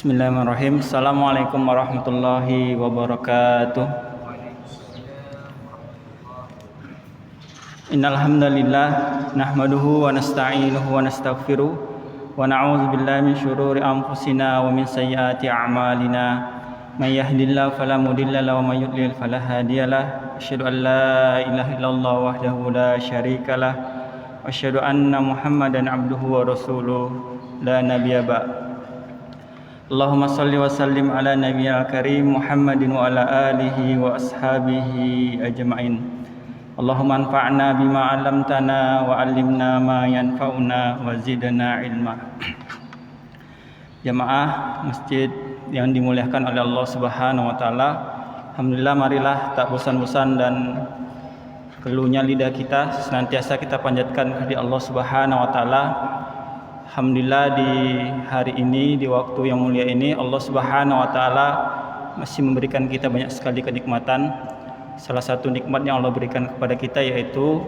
Bismillahirrahmanirrahim. Assalamualaikum warahmatullahi wabarakatuh. Innal hamdalillah nahmaduhu wa nasta'inuhu wa nastaghfiruh wa na'udzu billahi min shururi anfusina wa min sayyiati a'malina. May yahdihillahu fala mudilla lahu wa may yudlil fala hadiyalah. Asyhadu an la ilaha illallah wahdahu la syarikalah wa asyhadu anna Muhammadan abduhu wa rasuluh la nabiyya ba'd. Allahumma salli wa sallim ala nabiyyil karim Muhammadin wa ala alihi wa ashabihi ajma'in. Allahumma anfa'na bima 'allamtana wa 'allimna ma yanfa'una wa zidna ilma. Jamaah masjid yang dimuliakan oleh Allah Subhanahu wa taala, alhamdulillah marilah tak bosan-bosan dan keluhnya lidah kita senantiasa kita panjatkan kepada Allah Subhanahu wa taala. Alhamdulillah di hari ini, di waktu yang mulia ini, Allah Subhanahu wa taala masih memberikan kita banyak sekali kenikmatan. Salah satu nikmat yang Allah berikan kepada kita yaitu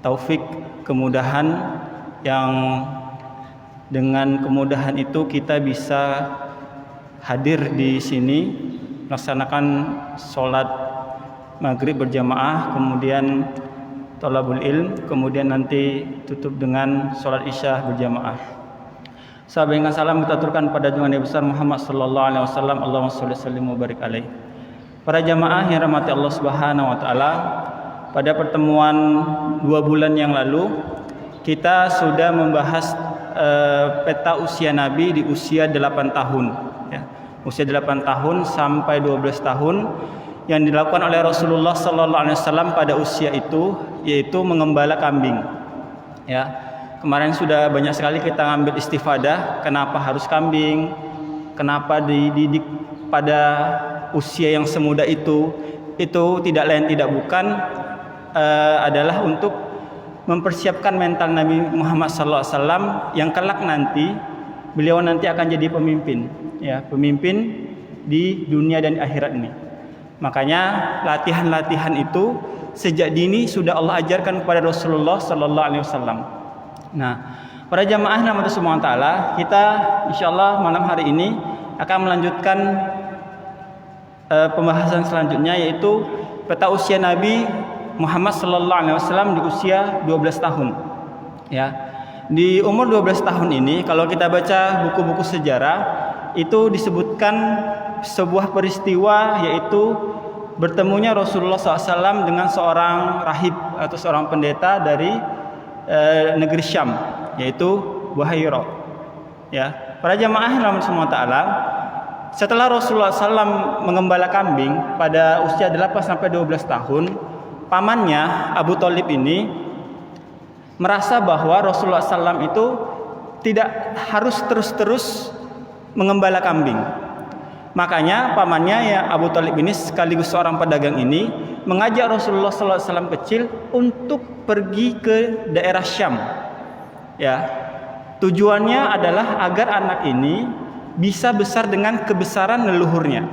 taufik, kemudahan, yang dengan kemudahan itu kita bisa hadir di sini melaksanakan sholat maghrib berjamaah, kemudian thalabul ilm, kemudian nanti tutup dengan sholat isya berjamaah. Sahabat dengan salam kita aturkan pada junjungan Nabi besar Muhammad sallallahu alaihi wasallam. Allahumma shalli sallim wa barik alaihi. Para jamaah yang rahmati Allah Subhanahu wa taala, pada pertemuan 2 bulan yang lalu kita sudah membahas peta usia Nabi di usia 8 tahun ya. Usia 8 tahun sampai 12 tahun yang dilakukan oleh Rasulullah sallallahu alaihi wasallam pada usia itu, yaitu mengembala kambing. Ya. Kemarin sudah banyak sekali kita ngambil istifadah kenapa harus kambing, kenapa dididik pada usia yang semuda itu tidak lain tidak bukan adalah untuk mempersiapkan mental Nabi Muhammad sallallahu alaihi wasallam yang kelak nanti beliau nanti akan jadi pemimpin, ya, pemimpin di dunia dan akhirat ini. Makanya latihan-latihan itu sejak dini sudah Allah ajarkan kepada Rasulullah sallallahu alaihi wasallam. Nah, para jamaah rahmati Allah taala, kita insyaallah malam hari ini akan melanjutkan pembahasan selanjutnya, yaitu peta usia Nabi Muhammad sallallahu alaihi wasallam di usia 12 tahun. Ya. Di umur 12 tahun ini kalau kita baca buku-buku sejarah itu disebutkan sebuah peristiwa, yaitu bertemunya Rasulullah SAW dengan seorang rahib atau seorang pendeta dari negeri Syam, yaitu Buhairah. Ya, para jamaah rahmati Allah taala, setelah Rasulullah SAW mengembala kambing pada usia 8 sampai 12 tahun, pamannya Abu Thalib ini merasa bahwa Rasulullah SAW itu tidak harus terus-terus mengembala kambing. Makanya pamannya ya Abu Thalib ini sekaligus seorang pedagang ini mengajak Rasulullah SAW kecil untuk pergi ke daerah Syam. Ya, tujuannya adalah agar anak ini bisa besar dengan kebesaran leluhurnya.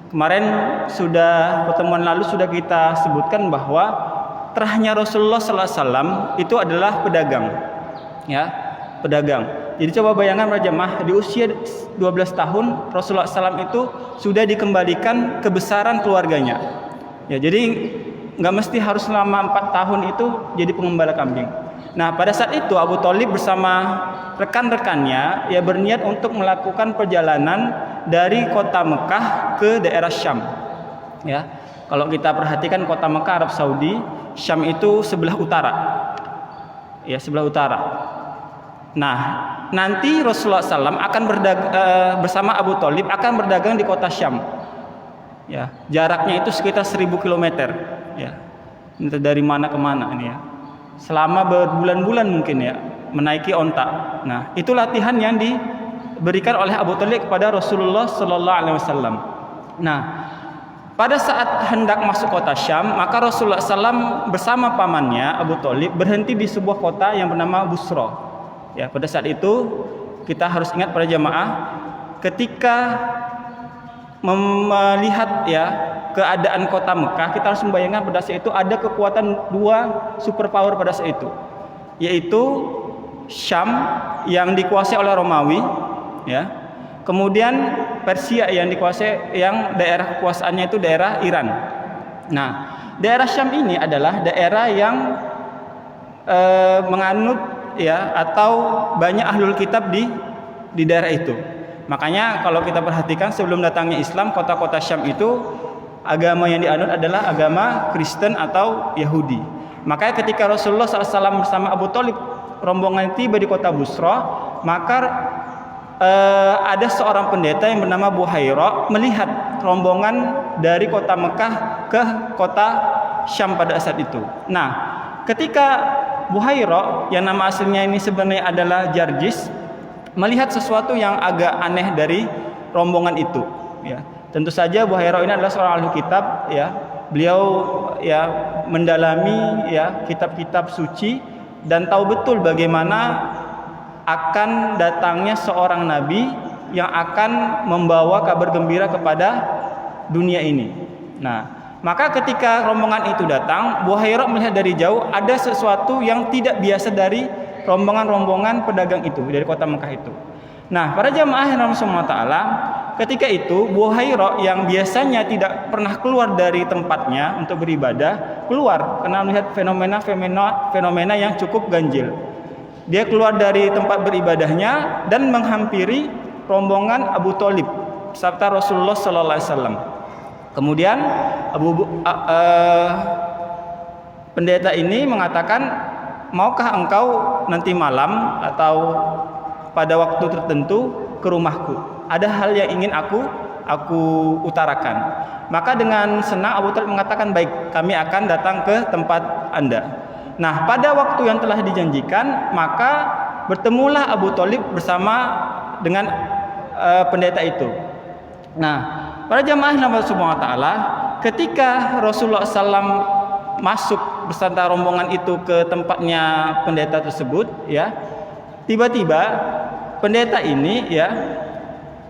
Kemarin pertemuan lalu sudah kita sebutkan bahwa terahnya Rasulullah SAW itu adalah pedagang. Ya, pedagang. Jadi coba bayangkan para jemaah, di usia 12 tahun Rasulullah SAW itu sudah dikembalikan kebesaran keluarganya. Ya, jadi nggak mesti harus selama 4 tahun itu jadi pengembala kambing. Nah, pada saat itu Abu Thalib bersama rekan-rekannya ya berniat untuk melakukan perjalanan dari kota Mekah ke daerah Syam. Ya, kalau kita perhatikan kota Mekah Arab Saudi, Syam itu sebelah utara. Ya, sebelah utara. Nah, nanti Rasulullah SAW akan bersama Abu Thalib akan berdagang di kota Syam. Ya, jaraknya itu sekitar 1000 km. Ya, entah dari mana ke mana ini ya. Selama berbulan-bulan mungkin ya, menaiki onta. Nah, itu latihan yang diberikan oleh Abu Thalib kepada Rasulullah Sallallahu Alaihi Wasallam. Nah, pada saat hendak masuk kota Syam, maka Rasulullah SAW bersama pamannya Abu Thalib berhenti di sebuah kota yang bernama Busra. Ya, pada saat itu kita harus ingat para jamaah, ketika melihat ya keadaan kota Mekah, kita harus membayangkan pada saat itu ada kekuatan 2 superpower pada saat itu, yaitu Syam yang dikuasai oleh Romawi, ya, Kemudian Persia yang dikuasai, yang daerah kekuasaannya itu daerah Iran. Nah, daerah Syam ini adalah daerah yang menganut ya, atau banyak ahlul kitab di daerah itu. Makanya kalau kita perhatikan sebelum datangnya Islam, kota-kota Syam itu agama yang dianut adalah agama Kristen atau Yahudi. Makanya ketika Rasulullah SAW bersama Abu Thalib rombongan tiba di kota Busra, maka ada seorang pendeta yang bernama Buhairah melihat rombongan dari kota Mekah ke kota Syam pada saat itu. Nah, ketika Buhairah yang nama aslinya ini sebenarnya adalah Jarjis melihat sesuatu yang agak aneh dari rombongan itu, ya. Tentu saja Buhairah ini adalah seorang ahli kitab, ya. Beliau ya mendalami ya kitab-kitab suci dan tahu betul bagaimana akan datangnya seorang nabi yang akan membawa kabar gembira kepada dunia ini. Nah, maka ketika rombongan itu datang, Buhairah melihat dari jauh ada sesuatu yang tidak biasa dari rombongan-rombongan pedagang itu dari kota Mekah itu. Nah, para jamaah yang Allah Ta'ala, ketika itu Buhairah yang biasanya tidak pernah keluar dari tempatnya untuk beribadah, keluar karena melihat fenomena yang cukup ganjil. Dia keluar dari tempat beribadahnya dan menghampiri rombongan Abu Thalib serta Rasulullah sallallahu alaihi wasallam. Kemudian pendeta ini mengatakan, "Maukah engkau nanti malam atau pada waktu tertentu ke rumahku? Ada hal yang ingin aku utarakan." Maka dengan senang Abu Thalib mengatakan, "Baik, kami akan datang ke tempat Anda." Nah, pada waktu yang telah dijanjikan, maka bertemulah Abu Thalib bersama dengan pendeta itu. Nah, para jamaah Allah Subhanahu wa taala, ketika Rasulullah SAW masuk beserta rombongan itu ke tempatnya pendeta tersebut, ya, tiba-tiba pendeta ini, ya,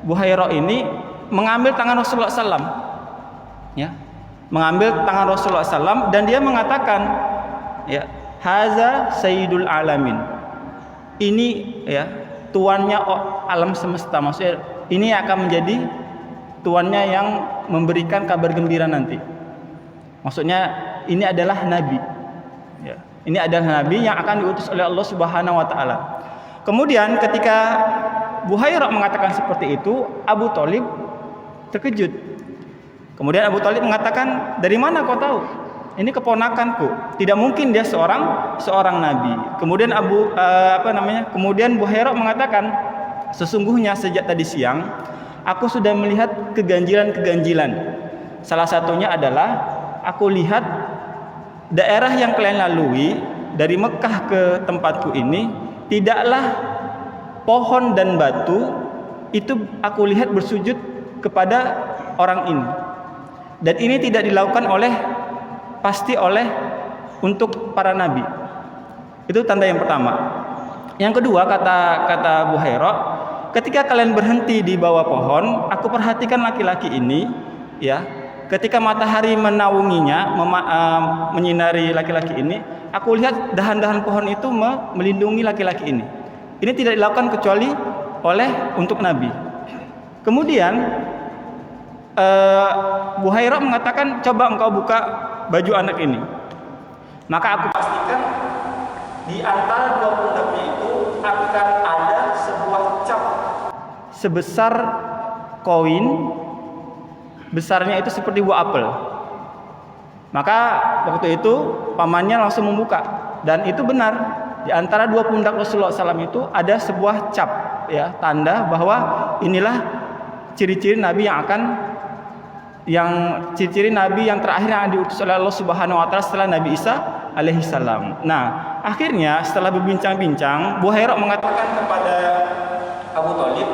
Buhairah ini mengambil tangan Rasulullah SAW, ya, mengambil tangan Rasulullah SAW dan dia mengatakan, ya, haza sayyidul alamin. Ini ya tuannya alam semesta. Maksudnya ini akan menjadi tuannya yang memberikan kabar gembira nanti. Maksudnya ini adalah nabi. Ya, ini adalah nabi yang akan diutus oleh Allah Subhanahu wa taala. Kemudian ketika Buhairah mengatakan seperti itu, Abu Thalib terkejut. Kemudian Abu Thalib mengatakan, "Dari mana kau tahu? Ini keponakanku. Tidak mungkin dia seorang nabi." Kemudian Kemudian Buhairah mengatakan, "Sesungguhnya sejak tadi siang aku sudah melihat keganjilan-keganjilan. Salah satunya adalah aku lihat daerah yang kalian lalui dari Mekah ke tempatku ini, tidaklah pohon dan batu itu aku lihat bersujud kepada orang ini. Dan ini tidak dilakukan pasti oleh untuk para nabi." Itu tanda yang pertama. Yang kedua, kata Buhairah, "Ketika kalian berhenti di bawah pohon, aku perhatikan laki-laki ini, ya. Ketika matahari menaunginya, menyinari laki-laki ini, aku lihat dahan-dahan pohon itu melindungi laki-laki ini. Ini tidak dilakukan kecuali untuk nabi." Kemudian Buhairah mengatakan, "Coba engkau buka baju anak ini." Maka aku pastikan di antara dua pundaknya itu akan ada sebuah cap sebesar koin, besarnya itu seperti buah apel. Maka waktu itu pamannya langsung membuka, dan itu benar, di antara dua pundak Rasulullah SAW itu ada sebuah cap, ya, tanda bahwa inilah ciri-ciri nabi ciri-ciri nabi yang terakhir yang diutus oleh Allah Subhanahu wa taala setelah Nabi Isa alaihi salam. Nah, akhirnya setelah berbincang-bincang, Buhairah mengatakan kepada Abu Thalib,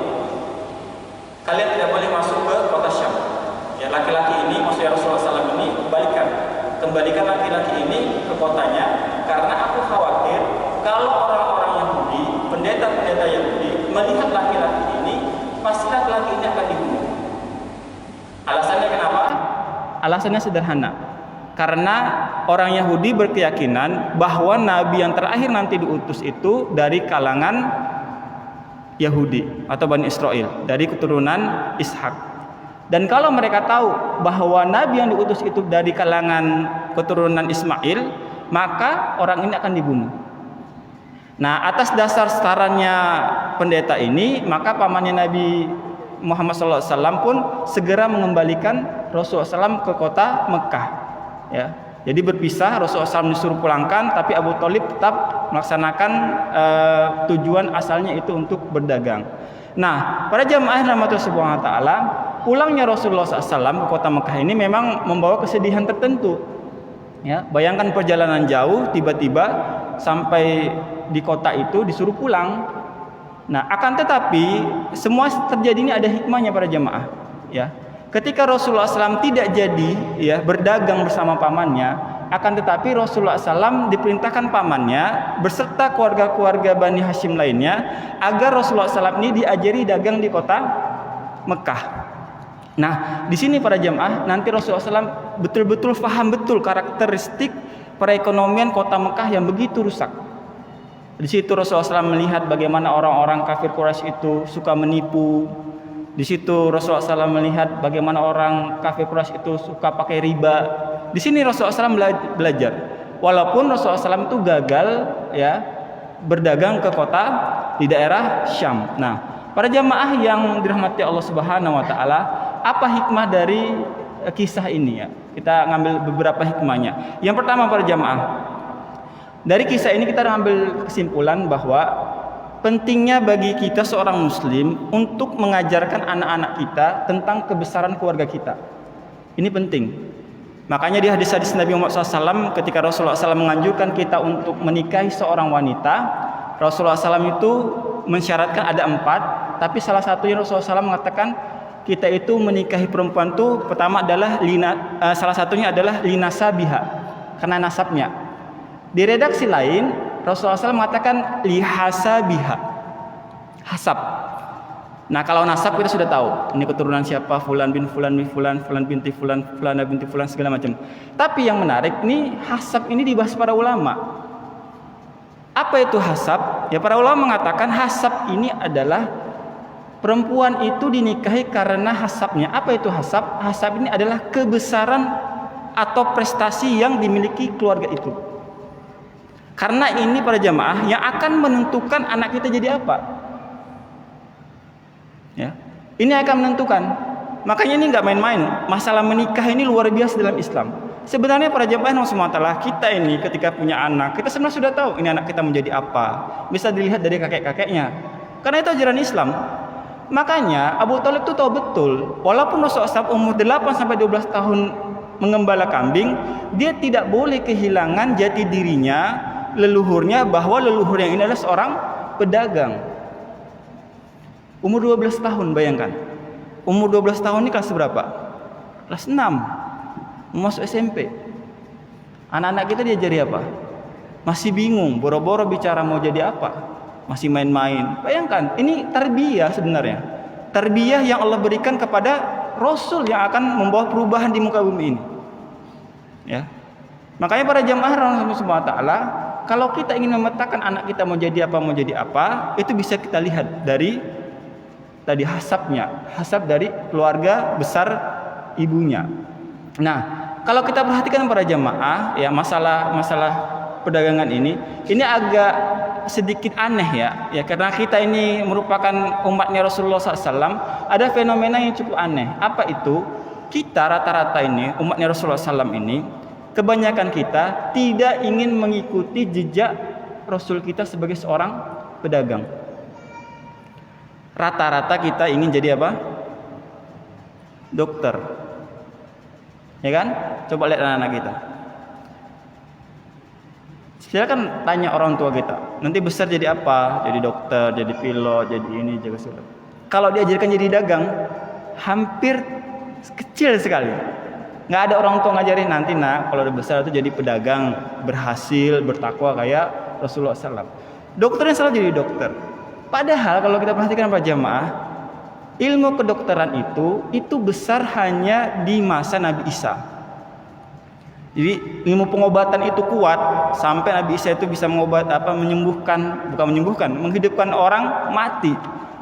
"Kalian tidak boleh masuk ke kota Syam. Ya, laki-laki ini, maksudnya Rasulullah SAW ini, kembalikan laki-laki ini ke kotanya, karena aku khawatir kalau orang-orang Yahudi, pendeta-pendeta Yahudi melihat laki-laki ini, pasti laki-laki ini akan dibunuh." Alasannya kenapa? Alasannya sederhana. Karena orang Yahudi berkeyakinan bahwa nabi yang terakhir nanti diutus itu dari kalangan Yahudi atau Bani Israel dari keturunan Ishak. Dan kalau mereka tahu bahwa nabi yang diutus itu dari kalangan keturunan Ismail, maka orang ini akan dibunuh. Nah, atas dasar sarannya pendeta ini, maka pamannya Nabi Muhammad SAW pun segera mengembalikan Rasulullah SAW ke kota Mekah. Ya, jadi berpisah, Rasulullah SAW disuruh pulangkan, tapi Abu Thalib tetap melaksanakan tujuan asalnya itu untuk berdagang. Nah, para jamaah rahmatullah subhanahu wa ta'ala, pulangnya Rasulullah SAW ke kota Mekah ini memang membawa kesedihan tertentu. Ya, bayangkan perjalanan jauh, tiba-tiba sampai di kota itu disuruh pulang. Nah, akan tetapi semua terjadi ini ada hikmahnya para jamaah. Ya, ketika Rasulullah SAW tidak jadi ya berdagang bersama pamannya, akan tetapi Rasulullah SAW diperintahkan pamannya beserta keluarga-keluarga Bani Hashim lainnya agar Rasulullah SAW ini diajari dagang di kota Mekah. Nah, di sini para jamaah nanti Rasulullah SAW betul-betul paham betul karakteristik perekonomian kota Mekah yang begitu rusak. Di situ Rasulullah SAW melihat bagaimana orang-orang kafir Quraisy itu suka menipu. Di situ Rasulullah SAW melihat bagaimana orang kafir Quraisy itu suka pakai riba. Di sini Rasulullah SAW belajar. Walaupun Rasulullah SAW itu gagal ya berdagang ke kota di daerah Syam. Nah, para jamaah yang dirahmati Allah Subhanahu wa taala, apa hikmah dari kisah ini ya? Kita ngambil beberapa hikmahnya. Yang pertama para jamaah, dari kisah ini kita mengambil kesimpulan bahwa pentingnya bagi kita seorang muslim untuk mengajarkan anak-anak kita tentang kebesaran keluarga kita. Ini penting. Makanya di hadis-hadis Nabi Muhammad SAW ketika Rasulullah SAW menganjurkan kita untuk menikahi seorang wanita, Rasulullah SAW itu mensyaratkan ada 4, tapi salah satunya Rasulullah SAW mengatakan kita itu menikahi perempuan itu pertama adalah salah satunya adalah linasabiha, karena nasabnya. Di redaksi lain Rasulullah SAW mengatakan lihasabiha, hasab. Nah, kalau nasab kita sudah tahu ini keturunan siapa, fulan bin fulan bin fulan, fulan binti fulan, fulana binti fulan, segala macam. Tapi yang menarik ini hasab ini dibahas para ulama. Apa itu hasab? Ya, para ulama mengatakan hasab ini adalah perempuan itu dinikahi karena hasabnya. Apa itu hasab? Hasab ini adalah kebesaran atau prestasi yang dimiliki keluarga itu. Karena ini para jamaah yang akan menentukan anak kita jadi apa. Ya, ini akan menentukan. Makanya ini nggak main-main. Masalah menikah ini luar biasa dalam Islam. Sebenarnya para jamaah yang SWT, kita ini ketika punya anak, kita sebenarnya sudah tahu ini anak kita menjadi apa. Bisa dilihat dari kakek-kakeknya. Karena itu ajaran Islam. Makanya Abu Thalib itu tahu betul, walaupun Rasulullah SAW umur 8 sampai 12 tahun mengembala kambing, dia tidak boleh kehilangan jati dirinya, leluhurnya, bahwa leluhur yang ini adalah seorang pedagang. Umur 12 tahun, bayangkan. Umur 12 tahun ini kelas berapa? Kelas 6. Masuk SMP. Anak-anak kita diajari apa? Masih bingung, boro-boro bicara mau jadi apa? Masih main-main. Bayangkan, ini tarbiyah sebenarnya. Tarbiyah yang Allah berikan kepada Rasul yang akan membawa perubahan di muka bumi ini. Ya. Makanya para jamaah Rasulullah Subhanahu wa taala, kalau kita ingin memetakan anak kita mau jadi apa, itu bisa kita lihat dari tadi hasabnya, hasab dari keluarga besar ibunya. Nah, kalau kita perhatikan para jamaah, ya masalah perdagangan ini agak sedikit aneh ya karena kita ini merupakan umatnya Rasulullah SAW. Ada fenomena yang cukup aneh. Apa itu? Kita rata-rata ini umatnya Rasulullah SAW ini, kebanyakan kita tidak ingin mengikuti jejak Rasul kita sebagai seorang pedagang. Rata-rata kita ingin jadi apa? Dokter. Ya kan? Coba lihat anak-anak kita. Silakan tanya orang tua kita. Nanti besar jadi apa? Jadi dokter, jadi pilot, jadi ini, jaga surat. Kalau diajarkan jadi dagang, hampir kecil sekali. Nggak ada orang tua ngajarin nanti nak kalau udah besar itu jadi pedagang, berhasil, bertakwa kayak Rasulullah SAW. Dokternya selalu jadi dokter. Padahal kalau kita perhatikan para jamaah, ilmu kedokteran itu besar hanya di masa Nabi Isa. Jadi ilmu pengobatan itu kuat sampai Nabi Isa itu bisa menghidupkan orang mati.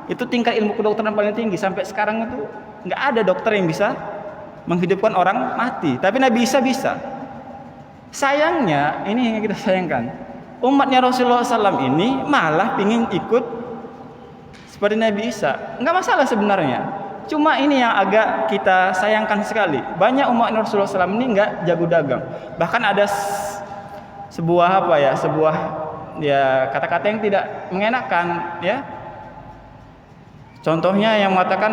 Itu tingkat ilmu kedokteran paling tinggi. Sampai sekarang itu nggak ada dokter yang bisa menghidupkan orang mati. Tapi Nabi Isa bisa. Sayangnya, ini yang kita sayangkan, umatnya Rasulullah SAW ini malah ingin ikut seperti Nabi Isa. Nggak masalah sebenarnya. Cuma ini yang agak kita sayangkan sekali. Banyak umat Rasulullah SAW ini nggak jago dagang. Bahkan ada sebuah kata-kata yang tidak mengenakan, ya. Contohnya yang mengatakan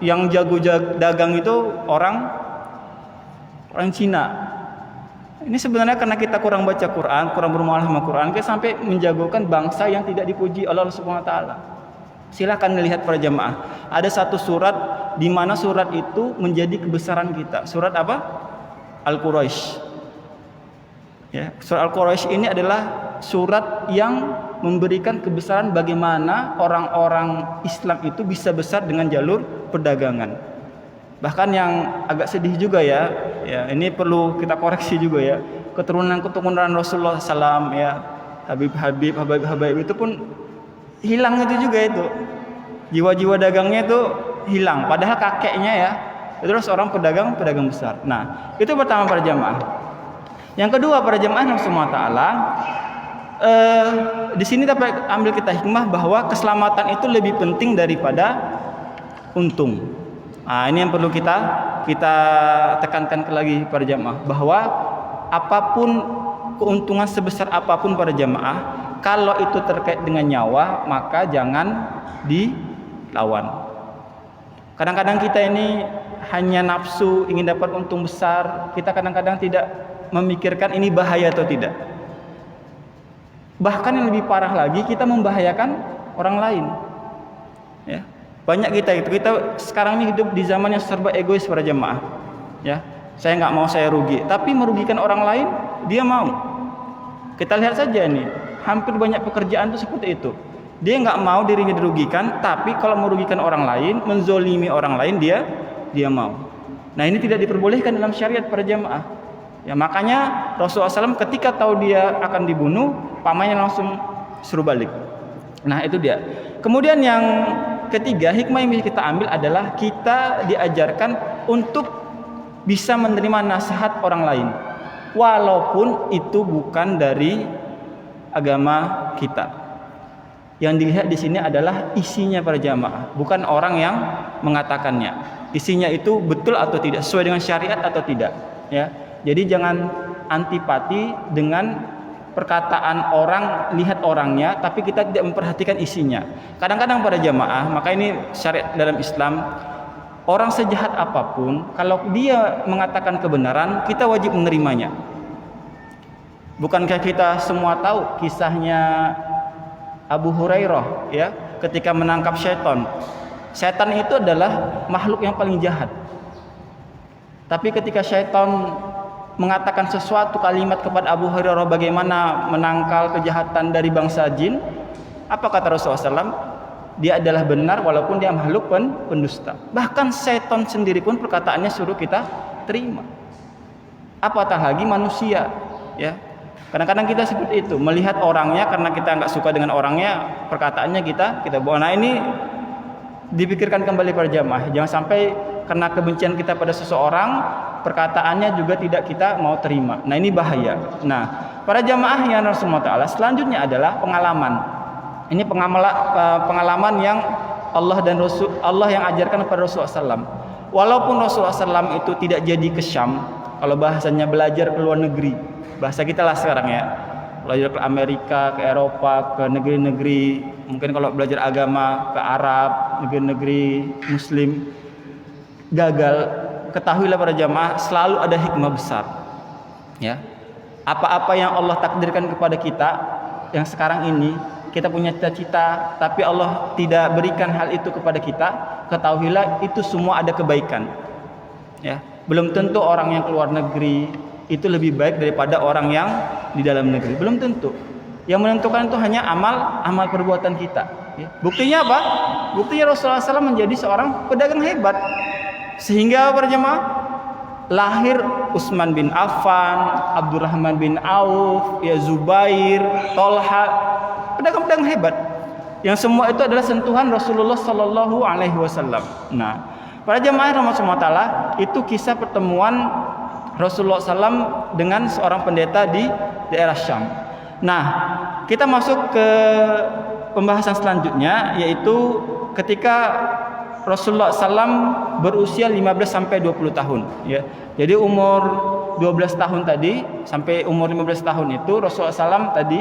yang jago dagang itu orang Cina. Ini sebenarnya karena kita kurang baca Quran, kurang bermuamalah sama Quran, kita sampai menjagokan bangsa yang tidak dipuji oleh Allah Subhanahu wa taala. Silakan melihat para jamaah. Ada satu surat di mana surat itu menjadi kebesaran kita. Surat apa? Al-Quraisy. Ya, surat Al-Quraisy ini adalah surat yang memberikan kebesaran bagaimana orang-orang Islam itu bisa besar dengan jalur perdagangan. Bahkan yang agak sedih juga ya, ini perlu kita koreksi juga ya. Keturunan Rasulullah SAW, ya, Habib itu pun hilang itu juga itu. Jiwa-jiwa dagangnya itu hilang. Padahal kakeknya ya, itu seorang pedagang besar. Nah, itu pertama para jamaah. Yang kedua para jamaah Allah Subhanahu wa taala, di sini dapat ambil kita hikmah bahwa keselamatan itu lebih penting daripada untung. Nah, ini yang perlu kita tekankan lagi para jamaah, bahwa apapun keuntungan sebesar apapun para jamaah, kalau itu terkait dengan nyawa maka jangan dilawan. Kadang-kadang kita ini hanya nafsu ingin dapat untung besar, kita kadang-kadang tidak memikirkan ini bahaya atau tidak. Bahkan yang lebih parah lagi, kita membahayakan orang lain. Ya. Banyak kita sekarang ini hidup di zaman yang serba egois para jemaah. Ya, saya nggak mau saya rugi, tapi merugikan orang lain dia mau. Kita lihat saja nih, hampir banyak pekerjaan itu seperti itu. Dia nggak mau dirinya dirugikan, tapi kalau merugikan orang lain, menzolimi orang lain dia mau. Nah, ini tidak diperbolehkan dalam syariat para jemaah. Ya, makanya Rasulullah SAW ketika tahu dia akan dibunuh, pamannya langsung suruh balik. Nah, itu dia. Kemudian yang ketiga, hikmah yang bisa kita ambil adalah kita diajarkan untuk bisa menerima nasihat orang lain, walaupun itu bukan dari agama kita. Yang dilihat di sini adalah isinya para jamaah, bukan orang yang mengatakannya. Isinya itu betul atau tidak, sesuai dengan syariat atau tidak. Ya, jadi jangan antipati dengan perkataan orang, lihat orangnya, tapi kita tidak memperhatikan isinya. Kadang-kadang pada jamaah, maka ini syariat dalam Islam, orang sejahat apapun, kalau dia mengatakan kebenaran, kita wajib menerimanya. Bukankah kita semua tahu kisahnya Abu Hurairah, ya, ketika menangkap syaitan. Syaitan itu adalah makhluk yang paling jahat. Tapi ketika syaitan mengatakan sesuatu kalimat kepada Abu Hurairah bagaimana menangkal kejahatan dari bangsa jin, apa kata Rasulullah SAW? Dia adalah benar walaupun dia makhluk pendusta. Bahkan setan sendiri pun perkataannya suruh kita terima. Apatah lagi manusia, ya. Kadang-kadang kita seperti itu, melihat orangnya karena kita nggak suka dengan orangnya, perkataannya kita bawa. Nah, ini dipikirkan kembali para jamaah. Jangan sampai karena kebencian kita pada seseorang, perkataannya juga tidak kita mau terima. Nah, ini bahaya. Nah, para jamaah yang Rasulullah Ta'ala, selanjutnya adalah pengalaman. Ini pengalaman yang Allah dan Rasul Allah yang ajarkan kepada Rasulullah SAW. Walaupun Rasulullah SAW itu tidak jadi ke Syam, kalau bahasanya belajar ke luar negeri, bahasa kita lah sekarang ya, belajar ke Amerika, ke Eropa, ke negeri-negeri, mungkin kalau belajar agama ke Arab, negeri-negeri Muslim, gagal. Ketahuilah para jamaah, selalu ada hikmah besar. Ya, apa-apa yang Allah takdirkan kepada kita, yang sekarang ini kita punya cita-cita, tapi Allah tidak berikan hal itu kepada kita, ketahuilah itu semua ada kebaikan. Ya, belum tentu orang yang keluar negeri itu lebih baik daripada orang yang di dalam negeri. Belum tentu. Yang menentukan itu hanya amal perbuatan kita. Ya. Buktinya apa? Buktinya Rasulullah SAW menjadi seorang pedagang hebat. Sehingga para jemaah lahir Utsman bin Affan, Abdurrahman bin Auf, ya Zubair, Tolha, pedagang-pedagang hebat. Yang semua itu adalah sentuhan Rasulullah Sallallahu Alaihi Wasallam. Nah, para jemaah rahmatullah taala, itu kisah pertemuan Rasulullah SAW dengan seorang pendeta di daerah Syam. Nah, kita masuk ke pembahasan selanjutnya, yaitu ketika Rasulullah SAW berusia 15 sampai 20 tahun. Ya, jadi umur 12 tahun tadi sampai umur 15 tahun itu Rasulullah SAW tadi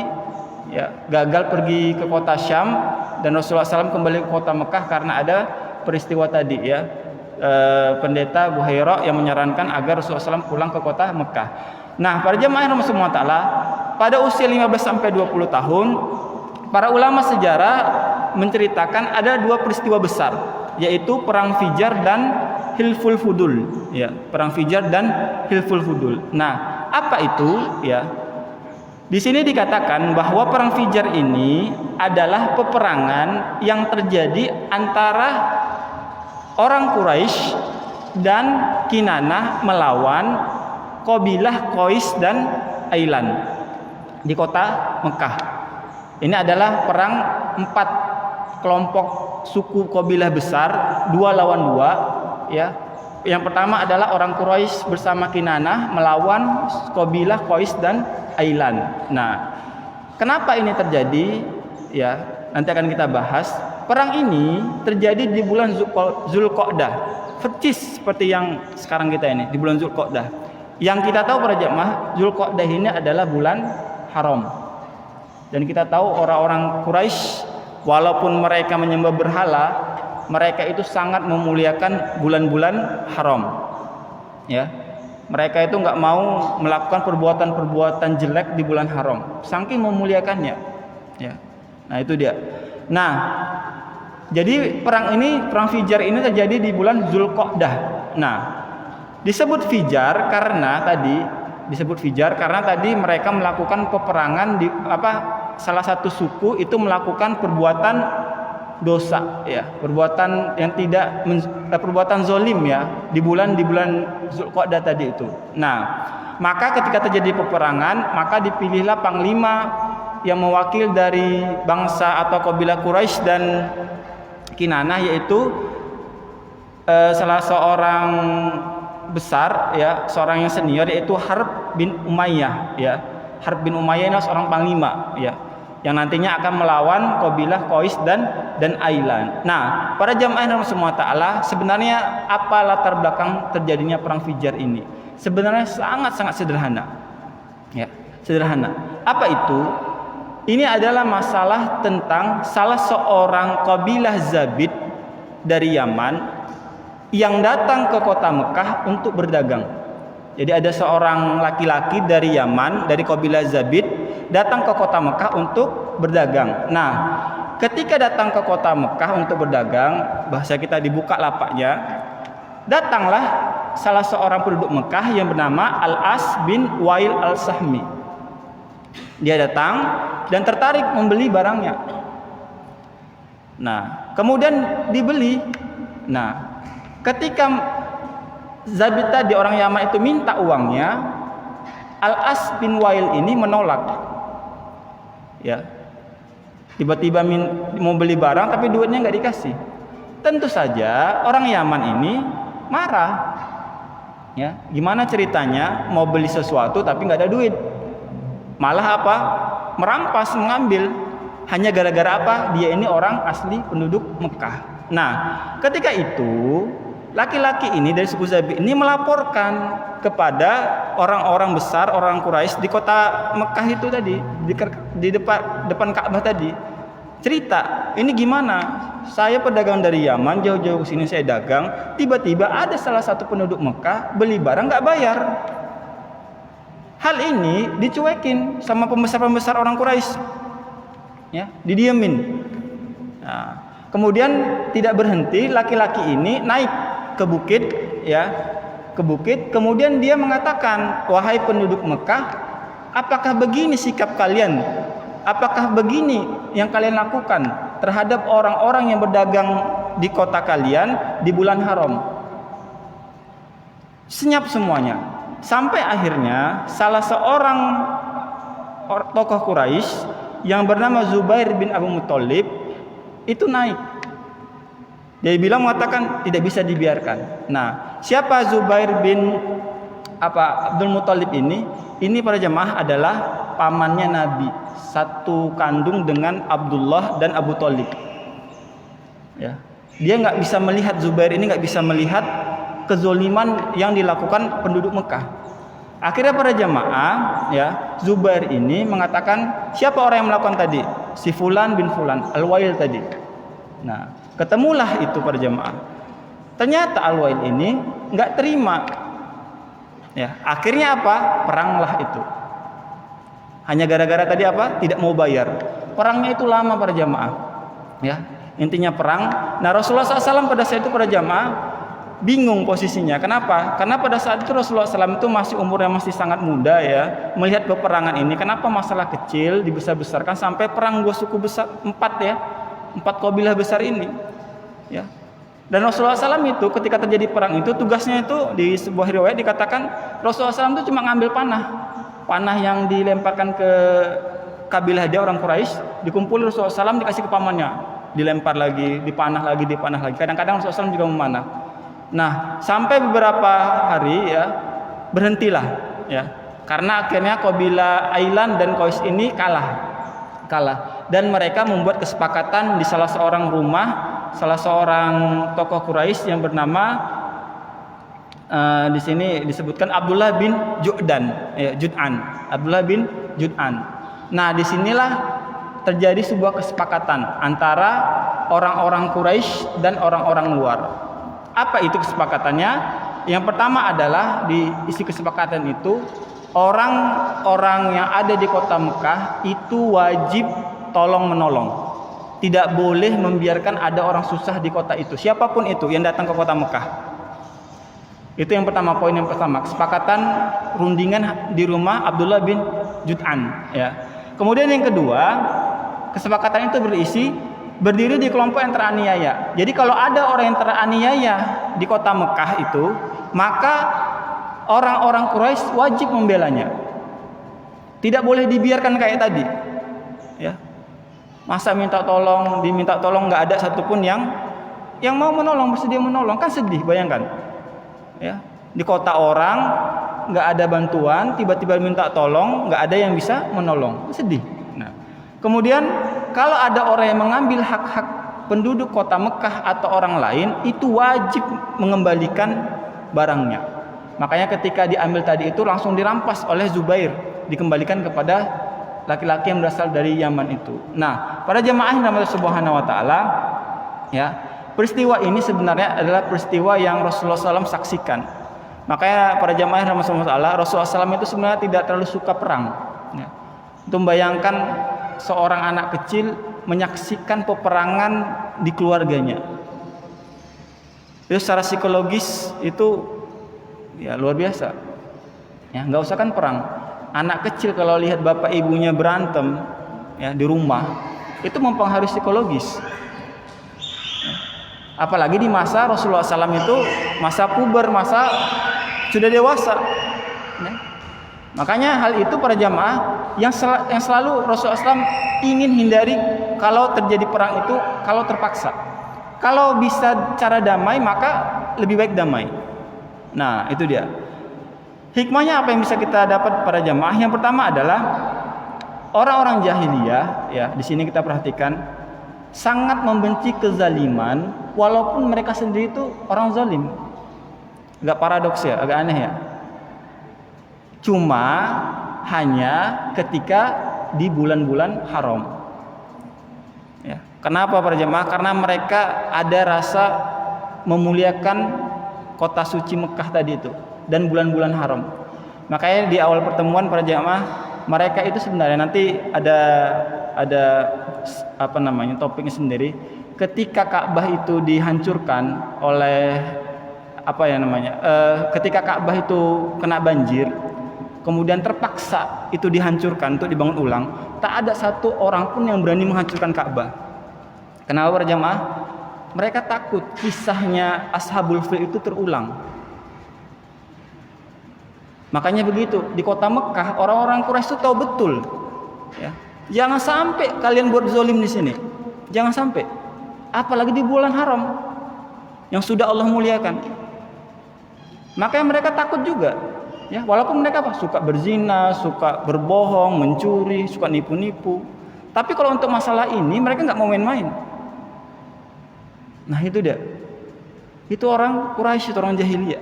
ya gagal pergi ke kota Syam, dan Rasulullah SAW kembali ke kota Mekah karena ada peristiwa tadi ya. Pendeta Buhairah yang menyarankan agar Rasulullah SAW pulang ke kota Mekah. Nah, para jemaah rahmatullah taala, pada usia 15 sampai 20 tahun, para ulama sejarah menceritakan ada dua peristiwa besar, yaitu perang Fijar dan Hilful Fudul. Ya, perang Fijar dan Hilful Fudul. Nah, apa itu? Ya, di sini dikatakan bahwa perang Fijar ini adalah peperangan yang terjadi antara orang Quraisy dan Kinanah melawan kabilah Qais dan Ailan di kota Mekah. Ini adalah perang 4 kelompok suku kabilah besar, 2 lawan 2 ya. Yang pertama adalah orang Quraisy bersama Kinanah melawan kabilah Qais dan Ailan. Nah, kenapa ini terjadi? Ya, nanti akan kita bahas. Perang ini terjadi di bulan Zulqa'dah, persis seperti yang sekarang kita ini di bulan Zulqa'dah. Yang kita tahu para jemaah, Zulqa'dah ini adalah bulan haram. Dan kita tahu orang-orang Quraisy walaupun mereka menyembah berhala, mereka itu sangat memuliakan bulan-bulan haram. Ya. Mereka itu enggak mau melakukan perbuatan-perbuatan jelek di bulan haram, saking memuliakannya. Ya. Nah, itu dia. Nah, jadi perang Fijar ini terjadi di bulan Zulqa'dah. Nah, disebut Fijar karena tadi mereka melakukan peperangan salah satu suku itu melakukan perbuatan dosa ya, perbuatan yang perbuatan zolim ya di bulan Zulqa'dah tadi itu. Nah, maka ketika terjadi peperangan, maka dipilihlah panglima yang mewakil dari bangsa atau kabilah Quraisy dan Kinanah, yaitu salah seorang besar ya, seorang yang senior, yaitu Harb bin Umayyah ya. Harb bin Umayyah ini seorang panglima ya, yang nantinya akan melawan kabilah Qais dan Ailan. Nah, para jamaah yang semua taala, sebenarnya apa latar belakang terjadinya perang Fijar ini? Sebenarnya sangat-sangat sederhana. Ya, sederhana. Apa itu? Ini adalah masalah tentang salah seorang kabilah Zabid dari Yaman yang datang ke kota Mekah untuk berdagang. Jadi ada seorang laki-laki dari Yaman, dari kabilah Zabid, datang ke kota Mekah untuk berdagang. Nah, ketika datang ke kota Mekah untuk berdagang, bahasa kita dibuka lapaknya, datanglah salah seorang penduduk Mekah yang bernama Al-As bin Wail Al-Sahmi. Dia datang dan tertarik membeli barangnya. Nah, kemudian dibeli. Nah, ketika Zabid tadi orang Yaman itu minta uangnya, Al-As bin Wail ini menolak. Ya. Tiba-tiba mau beli barang tapi duitnya nggak dikasih. Tentu saja orang Yaman ini marah. Ya, gimana ceritanya mau beli sesuatu tapi nggak ada duit? Malah apa? Merampas, mengambil. Hanya gara-gara apa? Dia ini orang asli penduduk Mekah. Nah, ketika itu laki-laki ini dari suku Zabid ini melaporkan kepada orang-orang besar, orang Quraisy di kota Mekah itu tadi, di depan Ka'bah tadi. Cerita, ini gimana? Saya pedagang dari Yaman, jauh-jauh ke sini saya dagang, tiba-tiba ada salah satu penduduk Mekah beli barang nggak bayar. Hal ini dicuekin sama pembesar-pembesar orang Quraisy. Ya, didiemin. Nah, kemudian tidak berhenti, laki-laki ini naik ke bukit ya, ke bukit, kemudian dia mengatakan, "Wahai penduduk Mekah, apakah begini sikap kalian? Apakah begini yang kalian lakukan terhadap orang-orang yang berdagang di kota kalian di bulan haram?" senyap semuanya. Sampai akhirnya salah seorang tokoh Quraisy yang bernama Zubair bin Abu Muthalib itu naik. Dia bilang, mengatakan tidak bisa dibiarkan. Nah, siapa Zubair bin Abdul Muthalib ini? Ini para jemaah adalah pamannya Nabi, satu kandung dengan Abdullah dan Abu Thalib. Ya, dia nggak bisa melihat, Zubair ini nggak bisa melihat kezoliman yang dilakukan penduduk Mekah. Akhirnya para jemaah, ya, Zubair ini mengatakan, siapa orang yang melakukan tadi? Si Fulan bin Fulan, Al-Wail tadi. Nah, ketemulah itu para jemaah. Ternyata Al-Wail ini nggak terima. Ya, akhirnya apa? Peranglah itu. Hanya gara-gara tadi apa? Tidak mau bayar. Perangnya itu lama para jamaah. Ya, intinya perang. Nah, Rasulullah SAW pada saat itu para jamaah bingung posisinya. Kenapa? Karena pada saat itu Rasulullah SAW itu masih umurnya masih sangat muda ya. Melihat peperangan ini, kenapa masalah kecil dibesar-besarkan sampai perang dua suku besar, empat kabilah besar ini. Ya. Dan Rasulullah SAW itu ketika terjadi perang itu, tugasnya itu di sebuah riwayat dikatakan Rasulullah SAW itu cuma ngambil panah yang dilemparkan ke kabilah dia, orang Quraisy, dikumpul Rasulullah SAW, dikasih ke pamannya, dilempar lagi, dipanah lagi. Kadang-kadang Rasulullah SAW juga memanah. Nah, sampai beberapa hari ya berhentilah ya, karena akhirnya kabilah Ailan dan Qais ini kalah dan mereka membuat kesepakatan di salah seorang rumah salah seorang tokoh Quraisy yang bernama di sini disebutkan Abdullah bin Jud'an. Abdullah bin Jud'an. Nah, disinilah terjadi sebuah kesepakatan antara orang-orang Quraisy dan orang-orang luar. Apa itu kesepakatannya? Yang pertama adalah di isi kesepakatan itu, orang-orang yang ada di kota Mekah itu wajib tolong menolong. Tidak boleh membiarkan ada orang susah di kota itu, siapapun itu yang datang ke kota Mekah. Itu yang pertama, poin yang pertama, kesepakatan rundingan di rumah Abdullah bin Jud'an ya. Kemudian yang kedua, kesepakatan itu berisi berdiri di kelompok yang teraniaya. Jadi kalau ada orang yang teraniaya di kota Mekah itu, maka orang-orang Quraisy wajib membelanya. Tidak boleh dibiarkan kayak tadi. Ya. Masa diminta tolong nggak ada satupun yang mau menolong, bersedia menolong, kan sedih, bayangkan. Ya, di kota orang nggak ada bantuan, tiba-tiba minta tolong, nggak ada yang bisa menolong, sedih. Nah, kemudian kalau ada orang yang mengambil hak-hak penduduk kota Mekah atau orang lain, itu wajib mengembalikan barangnya. Makanya ketika diambil tadi itu langsung dirampas oleh Zubair, dikembalikan kepada laki-laki yang berasal dari Yaman itu. Nah, para jemaah yang dirahmati Allah Subhanahu wa taala, ya, peristiwa ini sebenarnya adalah peristiwa yang Rasulullah SAW saksikan. Makanya para jemaah yang dirahmati Allah Subhanahu wa taala, Rasulullah SAW itu sebenarnya tidak terlalu suka perang. Ya. Itu membayangkan seorang anak kecil menyaksikan peperangan di keluarganya. Itu secara psikologis itu ya luar biasa. Ya, nggak usah kan perang. Anak kecil kalau lihat bapak ibunya berantem ya di rumah, itu mempengaruhi psikologis. Apalagi di masa Rasulullah SAW itu masa puber, masa sudah dewasa. Ya. Makanya hal itu para jamaah yang selalu Rasulullah SAW ingin hindari kalau terjadi perang itu, kalau terpaksa. Kalau bisa cara damai, maka lebih baik damai. Nah, itu dia. Hikmahnya apa yang bisa kita dapat para jamaah? Yang pertama adalah orang-orang jahiliyah, ya, di sini kita perhatikan sangat membenci kezaliman, walaupun mereka sendiri itu orang zalim. Agak paradoks ya, agak aneh ya. Cuma hanya ketika di bulan-bulan haram. Ya. Kenapa para jemaah? Karena mereka ada rasa memuliakan kota suci Mekah tadi itu dan bulan-bulan haram. Makanya di awal pertemuan para jemaah, mereka itu sebenarnya nanti ada topiknya sendiri. Ketika Ka'bah itu dihancurkan oleh ketika Ka'bah itu kena banjir, kemudian terpaksa itu dihancurkan untuk dibangun ulang, tak ada satu orang pun yang berani menghancurkan Ka'bah. Kenapa para jemaah? Mereka takut kisahnya Ashabul Fil itu terulang. Makanya begitu, di kota Mekah orang-orang Quraisy itu tahu betul, ya. Jangan sampai kalian buat zolim di sini. Jangan sampai. Apalagi di bulan haram yang sudah Allah muliakan. Makanya mereka takut juga, ya. Walaupun mereka suka berzina, suka berbohong, mencuri, suka nipu-nipu. Tapi kalau untuk masalah ini mereka nggak mau main-main. Nah itu dia. Itu orang Quraisy, itu orang jahiliyah.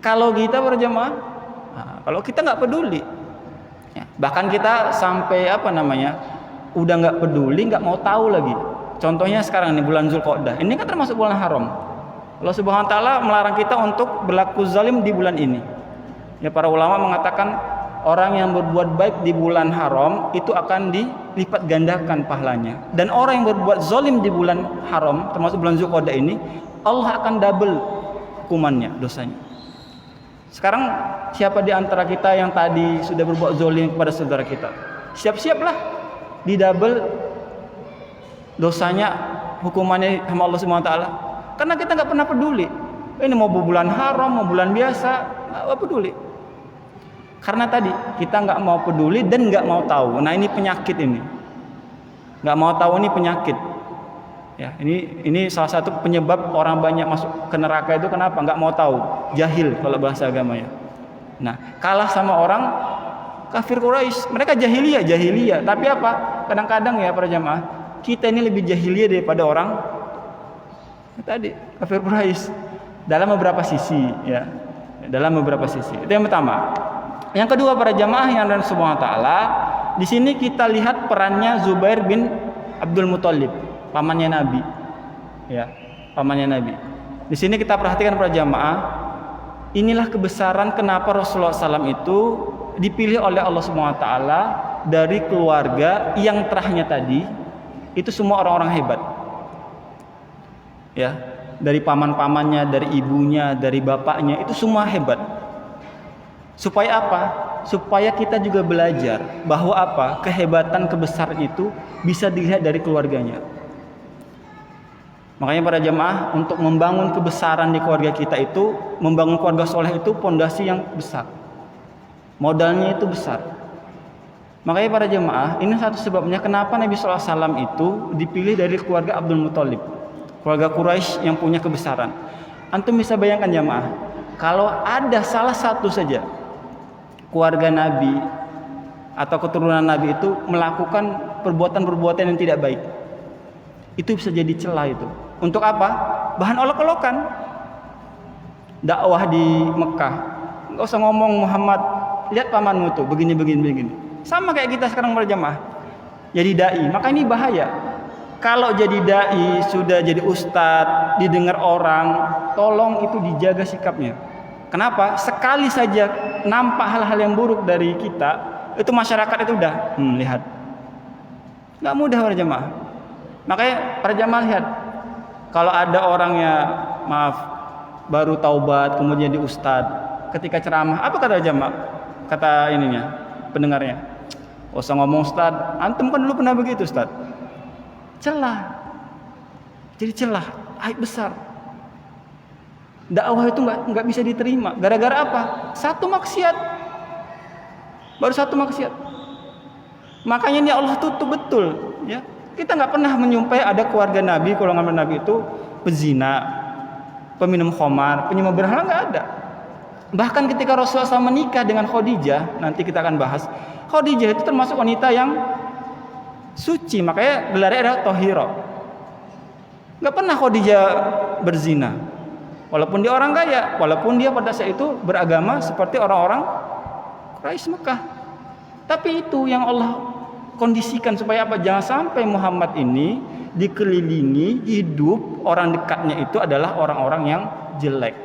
Kalau kita berjamaah, kalau kita nggak peduli, ya, bahkan kita sampai udah nggak peduli, nggak mau tahu lagi. Contohnya sekarang nih bulan Zulqa'dah, ini kan termasuk bulan haram. Allah Subhanahu Wa Taala melarang kita untuk berlaku zalim di bulan ini. Ya, para ulama mengatakan orang yang berbuat baik di bulan haram itu akan dilipat gandakan pahalanya. Dan orang yang berbuat zalim di bulan haram, termasuk bulan Zulqa'dah ini, Allah akan double hukumannya, dosanya. Sekarang siapa di antara kita yang tadi sudah berbuat zalim kepada saudara kita? Siap-siaplah di double dosanya, hukumannya sama Allah Subhanahu Wa Taala. Karena kita nggak pernah peduli. Ini mau bulan haram, mau bulan biasa, nggak peduli. Karena tadi kita nggak mau peduli dan nggak mau tahu. Nah ini penyakit ini. Nggak mau tahu ini penyakit. Ya, ini salah satu penyebab orang banyak masuk ke neraka itu kenapa? Nggak mau tahu, jahil kalau bahasa agamanya. Nah, kalah sama orang kafir Quraisy. Mereka jahiliyah. Tapi apa? Kadang-kadang ya para jamaah, kita ini lebih jahiliyah daripada orang tadi kafir Quraisy dalam beberapa sisi, ya. Dalam beberapa sisi. Itu yang pertama. Yang kedua para jamaah yang Allah Subhanahu Wa Taala, di sini kita lihat perannya Zubair bin Abdul Muthalib, pamannya Nabi, ya, pamannya Nabi. Di sini kita perhatikan para jamaah, inilah kebesaran kenapa Rasulullah SAW itu dipilih oleh Allah Subhanahu Wa Taala dari keluarga yang terahnya tadi, itu semua orang-orang hebat, ya, dari paman-pamannya, dari ibunya, dari bapaknya, itu semua hebat. Supaya apa? Supaya kita juga belajar bahwa apa? Kehebatan kebesaran itu bisa dilihat dari keluarganya. Makanya para jamaah, untuk membangun kebesaran di keluarga kita itu, membangun keluarga soleh itu pondasi yang besar. Modalnya itu besar. Makanya para jamaah, ini satu sebabnya kenapa Nabi SAW itu dipilih dari keluarga Abdul Muthalib, keluarga Quraisy yang punya kebesaran. Antum bisa bayangkan jamaah, kalau ada salah satu saja keluarga Nabi atau keturunan Nabi itu melakukan perbuatan-perbuatan yang tidak baik, itu bisa jadi celah itu. Untuk apa? Bahan olok-olokan. Dakwah di Mekah, nggak usah ngomong Muhammad, lihat pamanmu tuh begini. Sama kayak kita sekarang berjamaah jadi dai. Maka ini bahaya. Kalau jadi dai, sudah jadi ustadz, didengar orang, tolong itu dijaga sikapnya. Kenapa? Sekali saja nampak hal-hal yang buruk dari kita, itu masyarakat itu udah lihat. Nggak mudah para jamaah. Makanya para jamaah lihat, kalau ada orangnya baru taubat kemudian jadi ustadz, ketika ceramah apa kata jamaah? Kata ininya, pendengarnya, "Oh, usah ngomong ustadz, antum kan dulu pernah begitu ustadz." Celah. Jadi celah, aib besar. Dakwah itu nggak bisa diterima. Gara-gara apa? Satu maksiat. Baru satu maksiat. Makanya ini Allah tutup betul, ya. Kita nggak pernah menyumpai ada keluarga Nabi, golongan Nabi itu pezina, peminum khamar, penyembah berhala, nggak ada. Bahkan ketika Rasulullah SAW menikah dengan Khadijah, nanti kita akan bahas, Khadijah itu termasuk wanita yang suci, makanya gelarnya adalah Thahira. Nggak pernah Khadijah berzina. Walaupun dia orang kaya, walaupun dia pada saat itu beragama seperti orang-orang Quraisy Mekah. Tapi itu yang Allah kondisikan supaya apa? Jangan sampai Muhammad ini dikelilingi hidup orang dekatnya itu adalah orang-orang yang jelek.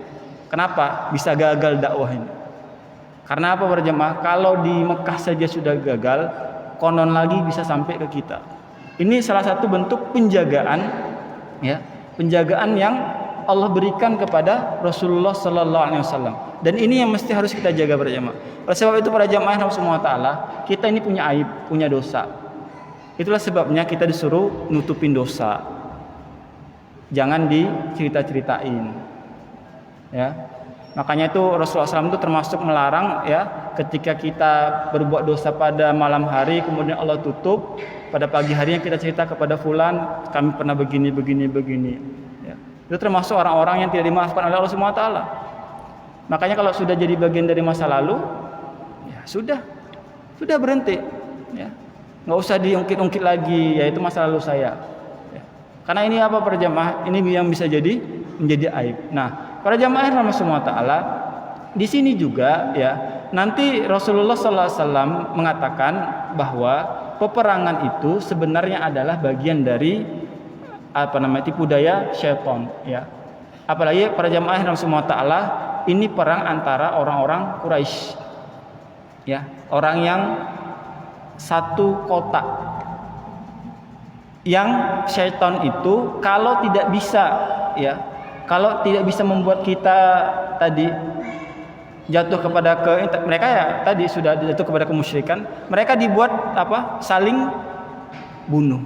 Kenapa? Bisa gagal dakwah ini. Karena apa berjamaah? Kalau di Mekah saja sudah gagal, konon lagi bisa sampai ke kita. Ini salah satu bentuk penjagaan, ya, penjagaan yang Allah berikan kepada Rasulullah Sallallahu Alaihi Wasallam. Dan ini yang mesti harus kita jaga berjamaah. Oleh sebab itu para jamaah Allah Subhanahu Wa Taala, kita ini punya aib, punya dosa. Itulah sebabnya kita disuruh nutupin dosa. Jangan dicerita-ceritain. Ya. Makanya itu Rasulullah SAW itu termasuk melarang ya, ketika kita berbuat dosa pada malam hari kemudian Allah tutup, pada pagi harinya kita cerita kepada fulan kami pernah begini ya. Itu termasuk orang-orang yang tidak dimaafkan oleh Allah Subhanahu wa taala. Makanya kalau sudah jadi bagian dari masa lalu, ya sudah berhenti ya. Nggak usah diungkit-ungkit lagi, yaitu masa lalu saya ya. Karena ini apa para jamaah, ini yang bisa menjadi aib. Nah, para jamaah yang Allah taala di sini juga ya, nanti Rasulullah SAW mengatakan bahwa peperangan itu sebenarnya adalah bagian dari tipu daya syaitan ya. Apalagi para jamaah yang Allah taala, ini perang antara orang-orang Quraisy ya, orang yang satu kota, yang syaitan itu kalau tidak bisa membuat kita tadi jatuh kepada mereka ya, tadi sudah jatuh kepada kemusyrikan, mereka dibuat saling bunuh.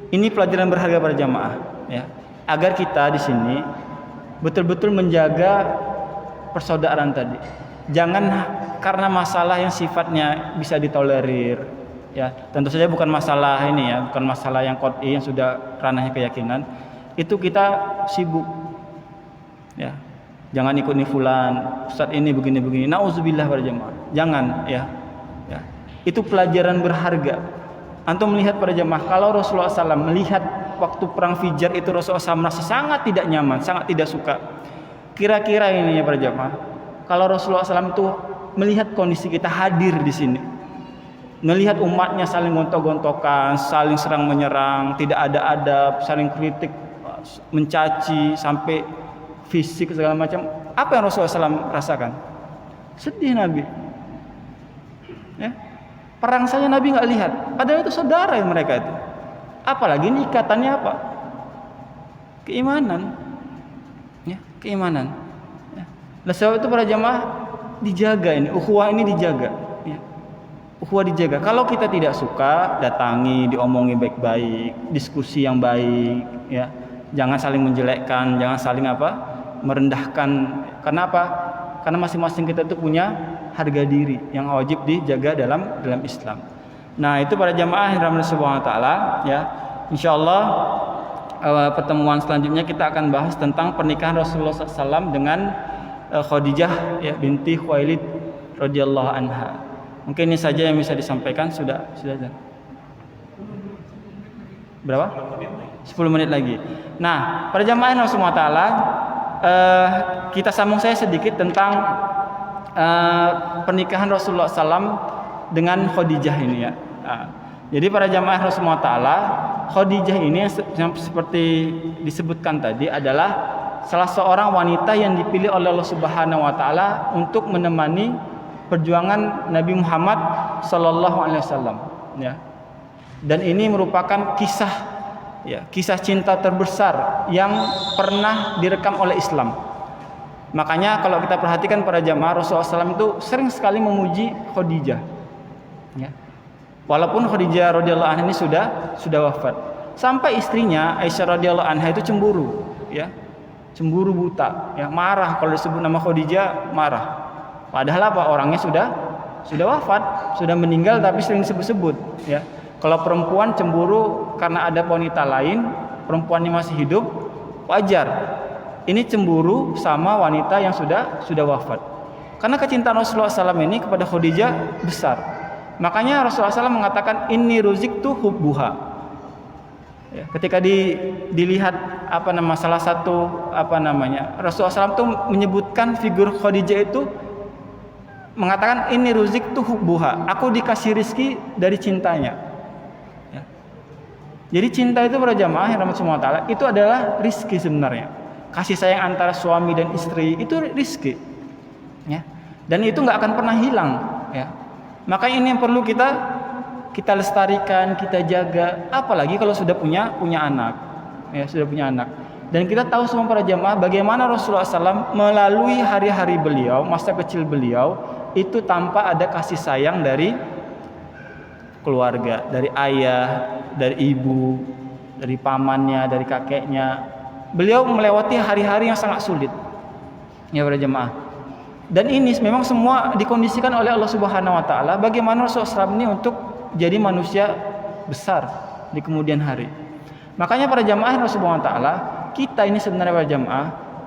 Ini pelajaran berharga para jamaah ya, agar kita di sini betul-betul menjaga persaudaraan tadi. Jangan karena masalah yang sifatnya bisa ditolerir ya, tentu saja bukan masalah ini ya, bukan masalah yang qot'i yang sudah ranahnya keyakinan, itu kita sibuk ya. Jangan ikut nih fulan, ustaz ini begini, nauzubillah para jamaah. Jangan ya. Itu pelajaran berharga. Antum melihat para jamaah, kalau Rasulullah SAW melihat waktu perang Fijar itu Rasulullah SAW merasa sangat tidak nyaman, sangat tidak suka. Kira-kira ini ya para jamaah, kalau Rasulullah SAW itu melihat kondisi kita hadir di sini, melihat umatnya saling gontok-gontokan, saling serang menyerang, tidak ada adab, saling kritik, mencaci sampai fisik segala macam, apa yang Rasulullah SAW rasakan? Sedih Nabi. Ya. Perang saja Nabi nggak lihat, padahal itu saudara yang mereka itu. Apalagi ini ikatannya apa? Keimanan. Ya, keimanan. Ya. Nah, sebab itu para jamaah dijaga ini, ukhuwah ini dijaga. Ya. Ukhuwah dijaga. Kalau kita tidak suka, datangi, diomongi baik-baik, diskusi yang baik, ya. Jangan saling menjelekkan, jangan saling merendahkan. Kenapa? Karena masing-masing kita itu punya harga diri yang wajib dijaga dalam Islam. Nah, itu para jamaah yang dirahmati Subhanahu wa taala ya. Insyaallah pertemuan selanjutnya kita akan bahas tentang pernikahan Rasulullah SAW dengan Khadijah ya, binti Khuwailid radhiyallahu anha. Mungkin ini saja yang bisa disampaikan. Sudah. Berapa? 10 menit lagi. Nah, para jamaah yang Subhanahu wa taala, kita sambung saya sedikit tentang pernikahan Rasulullah SAW dengan Khadijah ini ya. Jadi para jamaah Rasulullah Taala, Khadijah ini yang seperti disebutkan tadi adalah salah seorang wanita yang dipilih oleh Allah Subhanahu Wa Taala untuk menemani perjuangan Nabi Muhammad Sallallahu Alaihi Wasallam. Ya. Dan ini merupakan kisah cinta terbesar yang pernah direkam oleh Islam. Makanya kalau kita perhatikan para jamaah, Rasulullah SAW itu sering sekali memuji Khadijah. Ya. Walaupun Khadijah radhiyallahu anha ini sudah wafat, sampai istrinya Aisyah radhiyallahu anha itu cemburu, ya, cemburu buta, ya, marah kalau disebut nama Khadijah, marah. Padahal orangnya sudah wafat, sudah meninggal, tapi sering disebut-sebut, ya. Kalau perempuan cemburu karena ada wanita lain, perempuannya masih hidup, wajar. Ini cemburu sama wanita yang sudah wafat. Karena kecintaan Rasulullah SAW ini kepada Khadijah besar. Makanya Rasulullah SAW mengatakan inni ruziktu hubbuha. Ya, ketika dilihat salah satu Rasulullah SAW itu menyebutkan figur Khadijah itu, mengatakan inni ruziktu hubbuha. Aku dikasih rizki dari cintanya. Ya. Jadi cinta itu para jamaah yang rahmat Allah Taala itu adalah rizki sebenarnya. Kasih sayang antara suami dan istri itu rizki, ya. Dan itu nggak akan pernah hilang, ya. Maka ini yang perlu kita lestarikan, kita jaga. Apalagi kalau sudah punya anak, ya, sudah punya anak. Dan kita tahu semua para jamaah bagaimana Rasulullah SAW melalui hari-hari beliau, masa kecil beliau itu tanpa ada kasih sayang dari keluarga, dari ayah, dari ibu, dari pamannya, dari kakeknya. Beliau melewati hari-hari yang sangat sulit, Ya para jemaah. Dan ini memang semua dikondisikan oleh Allah Subhanahu wa taala bagaimana Rasulullah SAW ini untuk jadi manusia besar di kemudian hari. Makanya para jemaah Rasulullah Subhanahu wa taala, kita ini sebenarnya para jemaah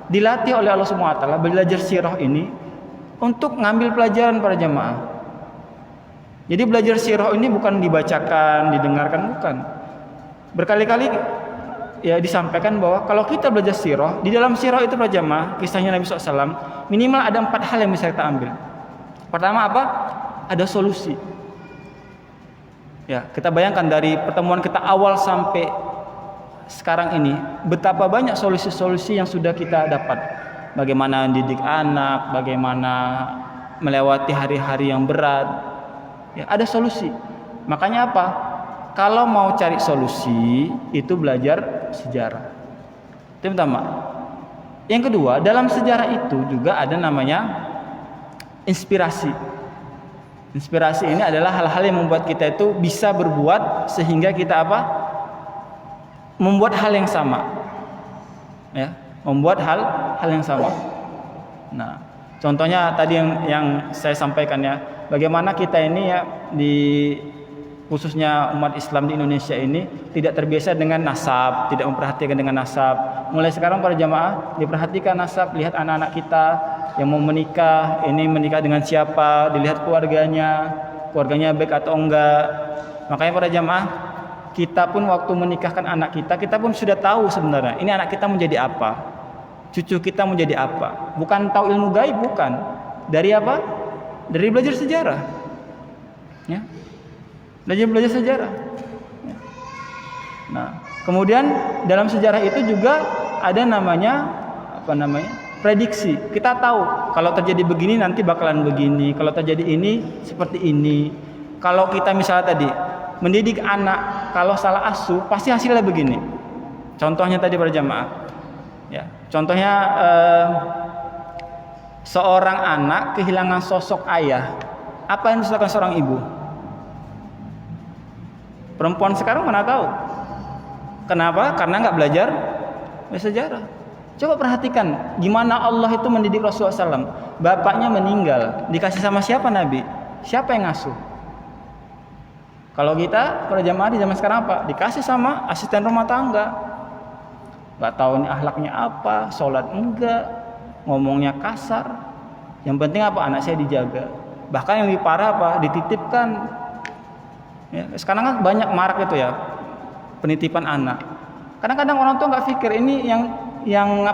dilatih oleh Allah Subhanahu wa taala belajar sirah ini untuk ngambil pelajaran para jemaah. Jadi belajar sirah ini bukan dibacakan, didengarkan, bukan. Berkali-kali ya disampaikan bahwa kalau kita belajar sirah, di dalam sirah itu para jemaah, kisahnya Nabi SAW, minimal ada 4 hal yang bisa kita ambil. Pertama apa? Ada solusi. Ya, kita bayangkan dari pertemuan kita awal sampai sekarang ini, betapa banyak solusi-solusi yang sudah kita dapat. Bagaimana mendidik anak, bagaimana melewati hari-hari yang berat. Ya, ada solusi. Makanya apa? Kalau mau cari solusi, itu belajar sejarah. Itu yang pertama. Yang kedua, dalam sejarah itu juga ada namanya inspirasi. Inspirasi ini adalah hal-hal yang membuat kita itu bisa berbuat sehingga kita apa? Membuat hal yang sama. Ya, membuat hal yang sama. Nah, contohnya tadi yang saya sampaikan ya, bagaimana kita ini ya di khususnya umat Islam di Indonesia ini tidak terbiasa dengan nasab, tidak memperhatikan dengan nasab. Mulai sekarang para jamaah diperhatikan nasab, lihat anak-anak kita yang mau menikah, ini menikah dengan siapa, dilihat keluarganya baik atau enggak. Makanya para jamaah, kita pun waktu menikahkan anak kita pun sudah tahu sebenarnya ini anak kita menjadi apa, cucu kita menjadi apa. Bukan tahu ilmu gaib, bukan. Dari apa? Dari belajar sejarah. Ya. Belajar sejarah. Nah, kemudian dalam sejarah itu juga ada namanya prediksi. Kita tahu kalau terjadi begini nanti bakalan begini, kalau terjadi ini seperti ini. Kalau kita misalnya tadi mendidik anak, kalau salah asuh pasti hasilnya begini. Contohnya tadi para jamaah. Ya, contohnya seorang anak kehilangan sosok ayah. Apa yang dilakukan seorang ibu? Perempuan sekarang mana tahu. Kenapa? Karena nggak belajar sejarah. Coba perhatikan gimana Allah itu mendidik Rasulullah SAW. Bapaknya meninggal, dikasih sama siapa Nabi? Siapa yang ngasuh? Kalau kita para jamaah di zaman sekarang apa? Dikasih sama asisten rumah tangga. Nggak tahu nih akhlaknya apa, sholat enggak, ngomongnya kasar. Yang penting apa? Anak saya dijaga. Bahkan yang lebih parah apa? Dititipkan. Ya, sekarang kan banyak marak itu ya penitipan anak. Kadang-kadang orang tua nggak pikir ini yang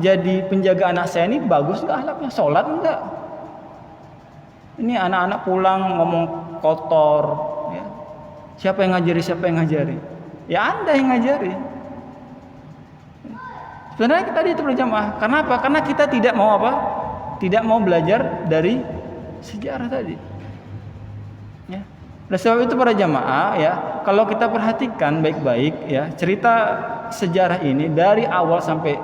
jadi penjaga anak saya ini bagus nggak akhlaknya, sholat enggak. Ini anak-anak pulang ngomong kotor. Ya. Siapa yang ngajari? Ya Anda yang ngajari. Sebenarnya kita tadi itu berjamaah. Karena apa? Karena kita tidak mau apa? Tidak mau belajar dari sejarah tadi. Ya. Oleh sebab itu para jamaah ya, kalau kita perhatikan baik-baik ya, cerita sejarah ini dari awal sampai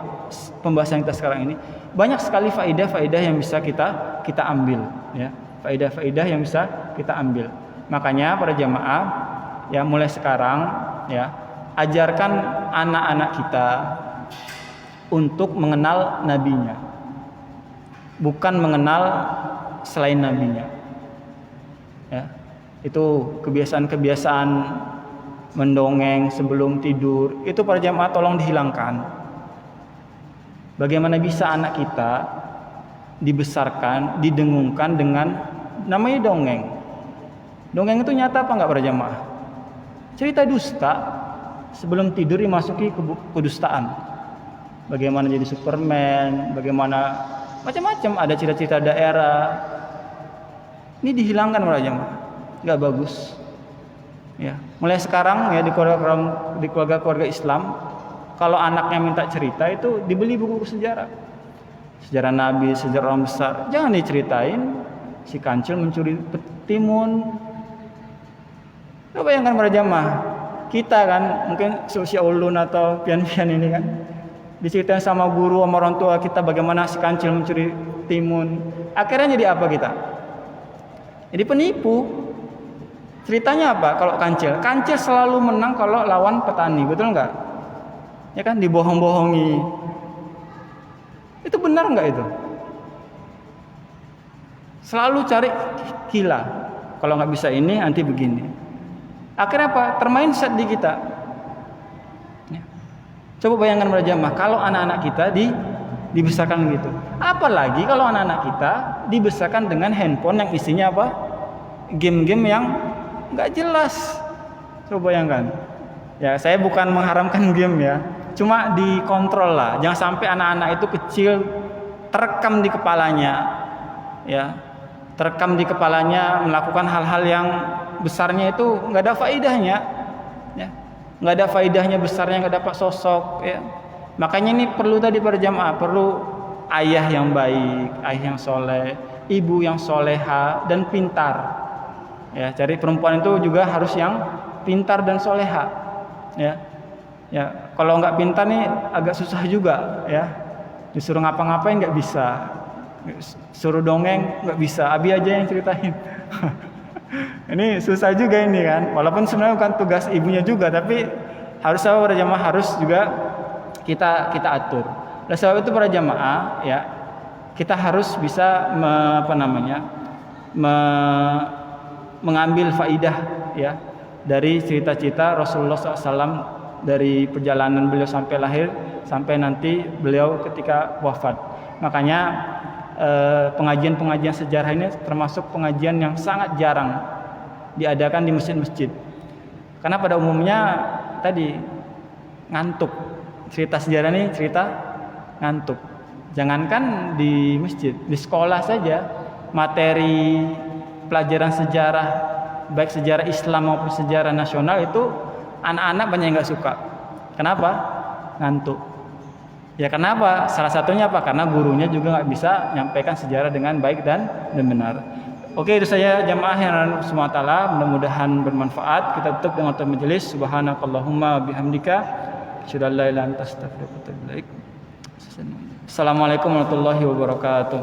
pembahasan kita sekarang ini banyak sekali faedah-faedah yang bisa kita ambil ya. Faedah-faedah yang bisa kita ambil. Makanya para jamaah ya mulai sekarang ya, ajarkan anak-anak kita untuk mengenal nabinya. Bukan mengenal selain nabinya. Ya. Itu kebiasaan-kebiasaan mendongeng sebelum tidur, itu para jamaah tolong dihilangkan. Bagaimana bisa anak kita dibesarkan, didengungkan dengan namanya dongeng. Dongeng itu nyata apa enggak para jamaah? Cerita dusta sebelum tidur dimasuki kedustaan. Bagaimana jadi Superman, bagaimana macam-macam, ada cerita-cerita daerah. Ini dihilangkan para jamaah. Nggak bagus ya. Mulai sekarang ya di keluarga Islam, kalau anaknya minta cerita itu dibeli buku sejarah Nabi, sejarah orang besar. Jangan diceritain si kancil mencuri timun. Coba bayangkan para jamaah, kita kan mungkin Sulsya Ulun atau pian-pian ini kan diceritain sama guru, sama orang tua kita bagaimana si kancil mencuri timun. Akhirnya jadi apa kita? Jadi penipu. Ceritanya apa? Kalau kancil selalu menang kalau lawan petani, betul nggak? Ya kan, dibohong-bohongi. Itu benar nggak itu? Selalu cari hila. Kalau nggak bisa ini, nanti begini. Akhirnya apa? Termindset di kita. Ya. Coba bayangkan para jamaah, kalau anak-anak kita dibesarkan gitu. Apalagi kalau anak-anak kita dibesarkan dengan handphone yang isinya apa? Game-game yang nggak jelas. Coba bayangkan. Ya, saya bukan mengharamkan game ya. Cuma dikontrol lah. Jangan sampai anak-anak itu kecil terekam di kepalanya. Ya. Terekam di kepalanya melakukan hal-hal yang besarnya itu nggak ada faedahnya. Ya. Nggak ada faedahnya besarnya, nggak dapat sosok. Ya. Makanya ini perlu tadi para jamaah, perlu ayah yang baik, ayah yang soleh, ibu yang soleha dan pintar. Ya, cari perempuan itu juga harus yang pintar dan soleha. Ya, ya. Kalau nggak pintar nih agak susah juga. Ya, disuruh ngapa-ngapain nggak bisa, suruh dongeng nggak bisa. Abi aja yang ceritain. Ini susah juga ini kan. Walaupun sebenarnya bukan tugas ibunya juga, tapi harus para jamaah harus juga kita atur. Oleh sebab itu para jamaah ya, kita harus bisa mengambil faidah ya dari cerita-cerita Rasulullah SAW dari perjalanan beliau sampai lahir sampai nanti beliau ketika wafat. Makanya pengajian-pengajian sejarah ini termasuk pengajian yang sangat jarang diadakan di masjid-masjid. Karena pada umumnya tadi ngantuk. Cerita sejarah ini cerita ngantuk. Jangankan di masjid, di sekolah saja materi pelajaran sejarah baik sejarah Islam maupun sejarah nasional itu anak-anak banyak yang nggak suka. Kenapa? Ngantuk. Ya kenapa? Salah satunya apa? Karena gurunya juga nggak bisa menyampaikan sejarah dengan baik dan benar. Oke, itu saya jamaah yang semua taala, mudah-mudahan bermanfaat. Kita tutup dengan majelis. Subhanakallahumma bihamdika asyhadu an la ilaha illa anta astaghfiruka wa atubu ilaik. Assalamualaikum warahmatullahi wabarakatuh.